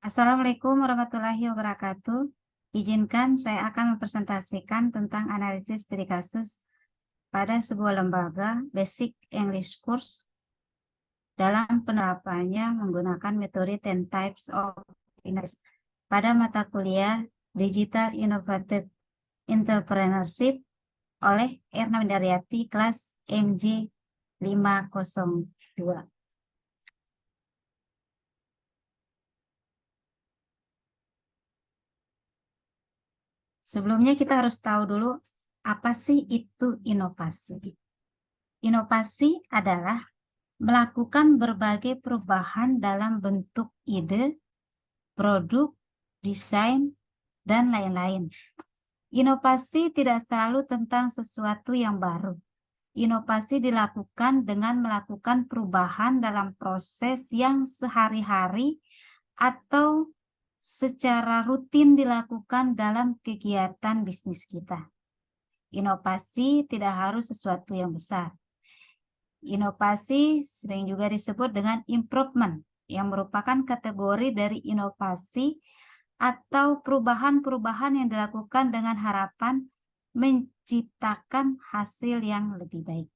Assalamualaikum warahmatullahi wabarakatuh. Izinkan saya akan mempresentasikan tentang analisis studi kasus pada sebuah lembaga Basic English Course dalam penerapannya menggunakan metode 10 Types of Analysis pada mata kuliah Digital Innovative Entrepreneurship oleh Erna Windaryati kelas MJ 502. Sebelumnya kita harus tahu dulu apa sih itu inovasi. Inovasi adalah melakukan berbagai perubahan dalam bentuk ide, produk, desain, dan lain-lain. Inovasi tidak selalu tentang sesuatu yang baru. Inovasi dilakukan dengan melakukan perubahan dalam proses yang sehari-hari atau secara rutin dilakukan dalam kegiatan bisnis kita. Inovasi tidak harus sesuatu yang besar. Inovasi sering juga disebut dengan improvement, yang merupakan kategori dari inovasi atau perubahan-perubahan yang dilakukan dengan harapan menciptakan hasil yang lebih baik.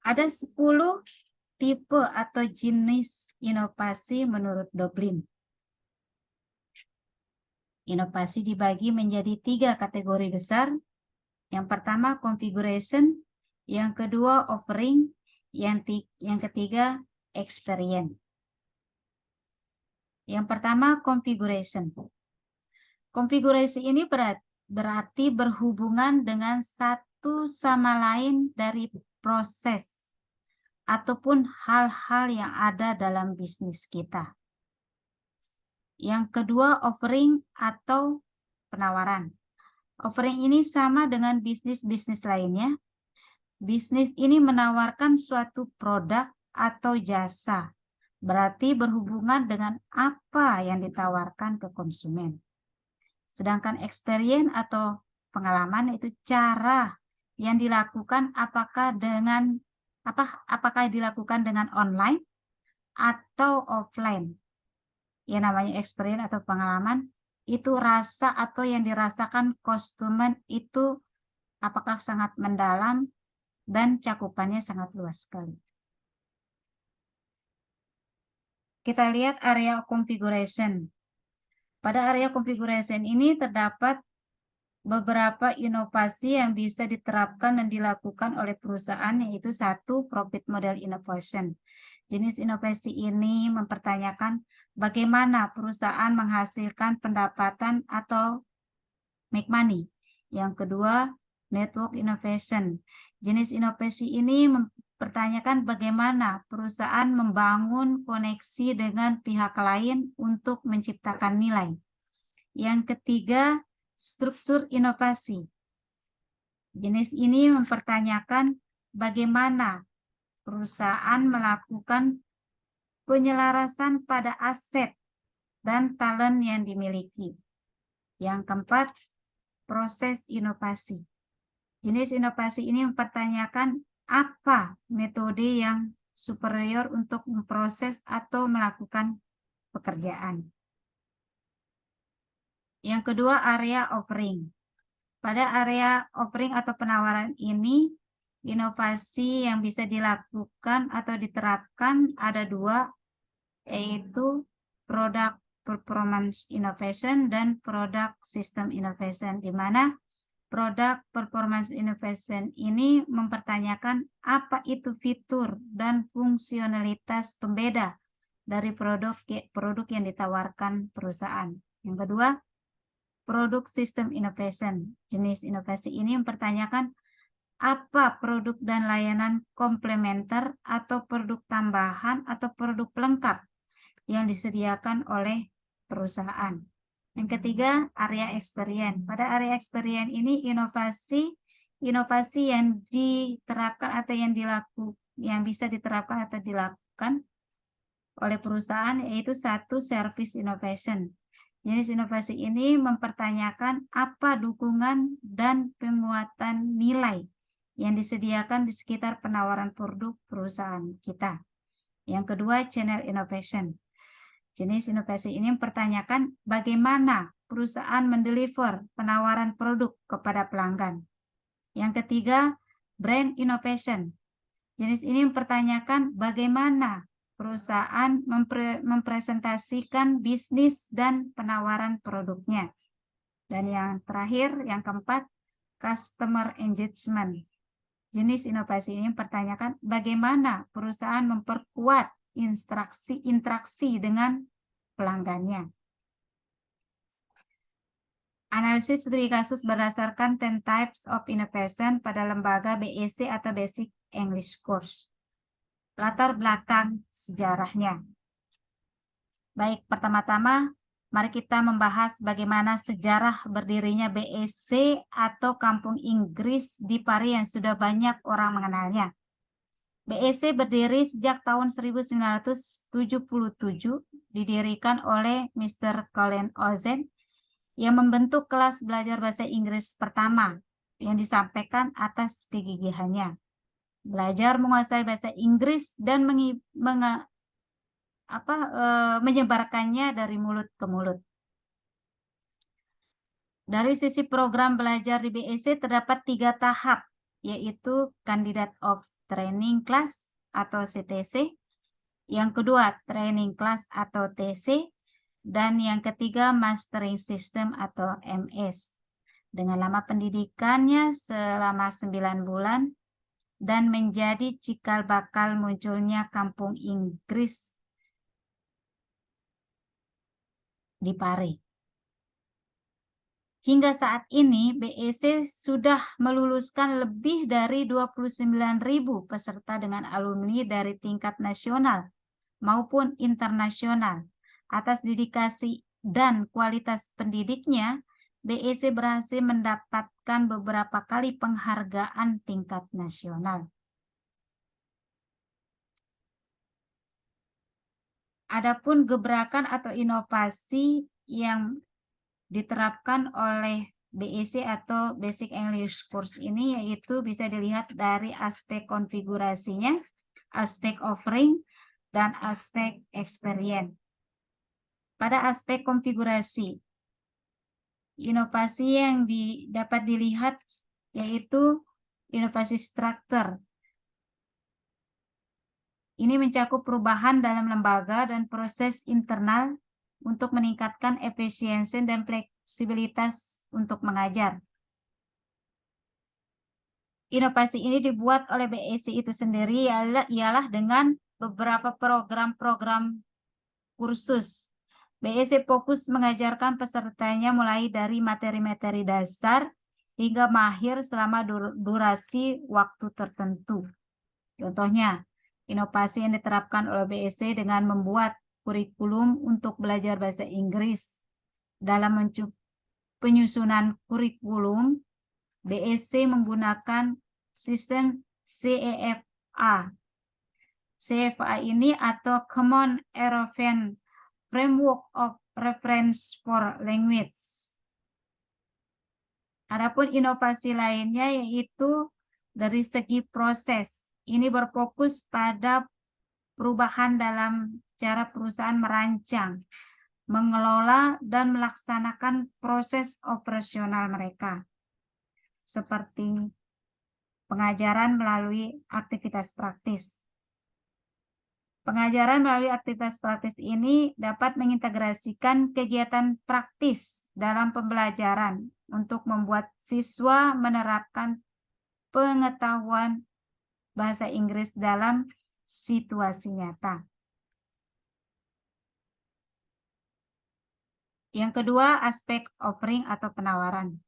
Ada 10 tipe atau jenis inovasi menurut Doblin. Inovasi dibagi menjadi 3 kategori besar. Yang pertama configuration, yang kedua offering, yang ketiga experience. Yang pertama configuration. Konfigurasi ini berarti berhubungan dengan satu sama lain dari proses ataupun hal-hal yang ada dalam bisnis kita. Yang kedua offering atau penawaran. Offering ini sama dengan bisnis-bisnis lainnya. Bisnis ini menawarkan suatu produk atau jasa, berarti berhubungan dengan apa yang ditawarkan ke konsumen. Sedangkan experience atau pengalaman itu cara yang dilakukan apakah dilakukan dengan online atau offline. Yang namanya experience atau pengalaman itu rasa atau yang dirasakan konsumen itu apakah sangat mendalam dan cakupannya sangat luas sekali. Kita lihat area configuration. Pada area configuration ini terdapat beberapa inovasi yang bisa diterapkan dan dilakukan oleh perusahaan, yaitu 1. Profit model innovation. Jenis inovasi ini mempertanyakan bagaimana perusahaan menghasilkan pendapatan atau make money. Yang kedua, network innovation. Jenis inovasi ini mempertanyakan bagaimana perusahaan membangun koneksi dengan pihak lain untuk menciptakan nilai. Yang ketiga, struktur inovasi. Jenis ini mempertanyakan bagaimana perusahaan melakukan penyelarasan pada aset dan talent yang dimiliki. Yang keempat, proses inovasi. Jenis inovasi ini mempertanyakan apa metode yang superior untuk memproses atau melakukan pekerjaan. Yang kedua, area offering. Pada area offering atau penawaran ini, inovasi yang bisa dilakukan atau diterapkan ada 2, yaitu product performance innovation dan product system innovation, di mana product performance innovation ini mempertanyakan apa itu fitur dan fungsionalitas pembeda dari produk yang ditawarkan perusahaan. Yang kedua, produk system innovation. Jenis inovasi ini mempertanyakan apa produk dan layanan komplementer atau produk tambahan atau produk pelengkap yang disediakan oleh perusahaan. Yang ketiga, area experience. Pada area experience ini inovasi yang diterapkan atau yang bisa diterapkan atau dilakukan oleh perusahaan, yaitu 1. Service innovation. Jenis inovasi ini mempertanyakan apa dukungan dan penguatan nilai yang disediakan di sekitar penawaran produk perusahaan kita. Yang kedua, channel innovation. Jenis inovasi ini mempertanyakan bagaimana perusahaan mendeliver penawaran produk kepada pelanggan. Yang ketiga, brand innovation. Jenis ini mempertanyakan bagaimana perusahaan mempresentasikan bisnis dan penawaran produknya. Dan yang terakhir, yang keempat, customer engagement. Jenis inovasi ini mempertanyakan bagaimana perusahaan memperkuat interaksi dengan pelanggannya. Analisis studi kasus berdasarkan 10 types of innovation pada lembaga BEC atau Basic English Course. Latar belakang sejarahnya. Baik, pertama-tama mari kita membahas bagaimana sejarah berdirinya BEC atau Kampung Inggris di Paris yang sudah banyak orang mengenalnya. BEC berdiri sejak tahun 1977, didirikan oleh Mr. Colin Ozen yang membentuk kelas belajar bahasa Inggris pertama yang disampaikan atas kegigihannya. Belajar menguasai bahasa Inggris dan menyebarkannya dari mulut ke mulut. Dari sisi program belajar di BEC terdapat 3 tahap, yaitu Candidate of Training Class atau CTC, yang kedua Training Class atau TC, dan yang ketiga Mastering System atau MS. Dengan lama pendidikannya selama 9 bulan dan menjadi cikal bakal munculnya Kampung Inggris di Paris. Hingga saat ini, BEC sudah meluluskan lebih dari 29.000 peserta dengan alumni dari tingkat nasional maupun internasional. Atas dedikasi dan kualitas pendidiknya, BEC berhasil mendapatkan beberapa kali penghargaan tingkat nasional. Adapun gebrakan atau inovasi yang diterapkan oleh BEC atau Basic English Course ini yaitu bisa dilihat dari aspek konfigurasinya, aspek offering, dan aspek experience. Pada aspek konfigurasi, inovasi yang dapat dilihat yaitu inovasi struktur. Ini mencakup perubahan dalam lembaga dan proses internal untuk meningkatkan efisiensi dan fleksibilitas untuk mengajar. Inovasi ini dibuat oleh BEC itu sendiri ialah dengan beberapa program-program kursus. BEC fokus mengajarkan pesertanya mulai dari materi-materi dasar hingga mahir selama durasi waktu tertentu. Contohnya, inovasi yang diterapkan oleh BEC dengan membuat kurikulum untuk belajar bahasa Inggris. Dalam penyusunan kurikulum, BEC menggunakan sistem CEFA. CEFA ini atau Common European Framework of Reference for Language. Adapun inovasi lainnya yaitu dari segi proses. Ini berfokus pada perubahan dalam cara perusahaan merancang, mengelola, dan melaksanakan proses operasional mereka, seperti pengajaran melalui aktivitas praktis. Pengajaran melalui aktivitas praktis ini dapat mengintegrasikan kegiatan praktis dalam pembelajaran untuk membuat siswa menerapkan pengetahuan bahasa Inggris dalam situasi nyata. Yang kedua, aspek offering atau penawaran.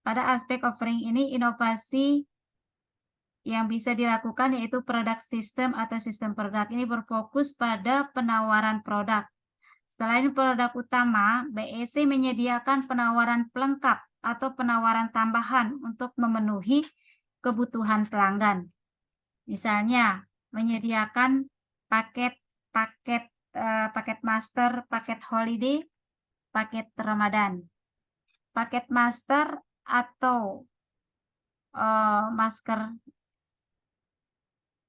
Pada aspek offering ini, inovasi yang bisa dilakukan yaitu product system atau sistem produk. Ini berfokus pada penawaran produk. Selain produk utama, BEC menyediakan penawaran pelengkap atau penawaran tambahan untuk memenuhi kebutuhan pelanggan. Misalnya, menyediakan paket master, paket holiday, paket Ramadan. Paket master atau masker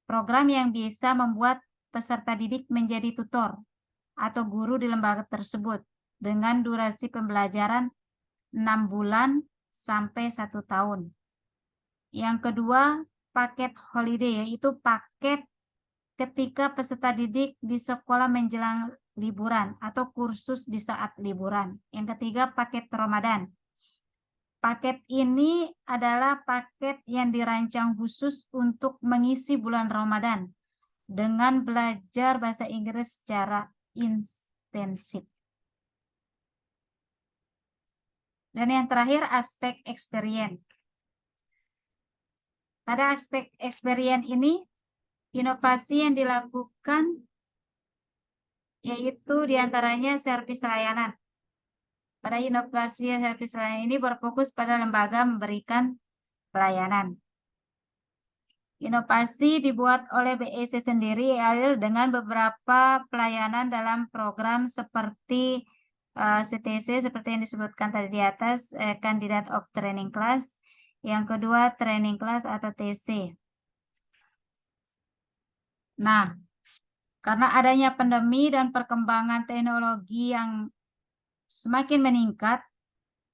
program yang bisa membuat peserta didik menjadi tutor atau guru di lembaga tersebut dengan durasi pembelajaran 6 bulan sampai 1 tahun. Yang kedua, paket holiday, yaitu paket ketika peserta didik di sekolah menjelang liburan atau kursus di saat liburan. Yang ketiga, paket Ramadan. Paket ini adalah paket yang dirancang khusus untuk mengisi bulan Ramadan dengan belajar bahasa Inggris secara intensif. Dan yang terakhir, aspek experience. Pada aspek experience ini, inovasi yang dilakukan yaitu diantaranya servis layanan. Pada inovasi servis layanan ini berfokus pada lembaga memberikan pelayanan. Inovasi dibuat oleh BEC sendiri dengan beberapa pelayanan dalam program seperti CTC, seperti yang disebutkan tadi di atas, Candidate of Training Class. Yang kedua, Training Class atau TC. Nah, karena adanya pandemi dan perkembangan teknologi yang semakin meningkat,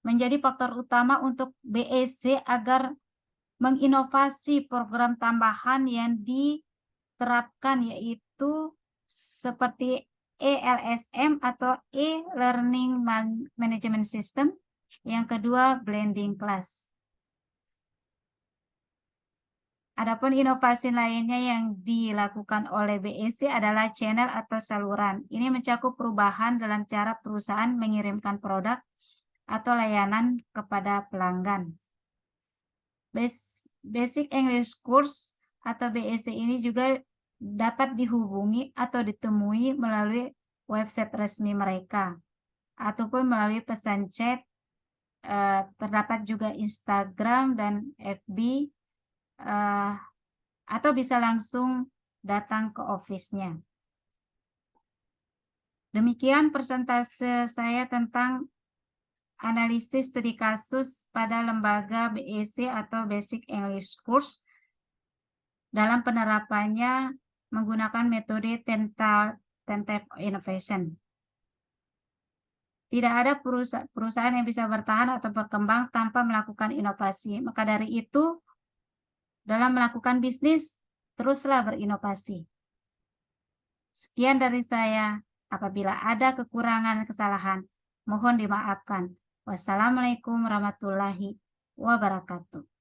menjadi faktor utama untuk BEC agar menginovasi program tambahan yang diterapkan, yaitu seperti ELSM atau E-Learning Management System. Yang kedua, blending class. Adapun inovasi lainnya yang dilakukan oleh BEC adalah channel atau saluran. Ini mencakup perubahan dalam cara perusahaan mengirimkan produk atau layanan kepada pelanggan. Basic English Course atau BEC ini juga dapat dihubungi atau ditemui melalui website resmi mereka ataupun melalui pesan chat. Terdapat juga Instagram dan FB, atau bisa langsung datang ke office-nya. Demikian persentase saya tentang analisis studi kasus pada lembaga BEC atau Basic English Course dalam penerapannya menggunakan metode Tentative Innovation. Tidak ada perusahaan yang bisa bertahan atau berkembang tanpa melakukan inovasi. Maka dari itu, dalam melakukan bisnis, teruslah berinovasi. Sekian dari saya. Apabila ada kekurangan dan kesalahan, mohon dimaafkan. Wassalamualaikum warahmatullahi wabarakatuh.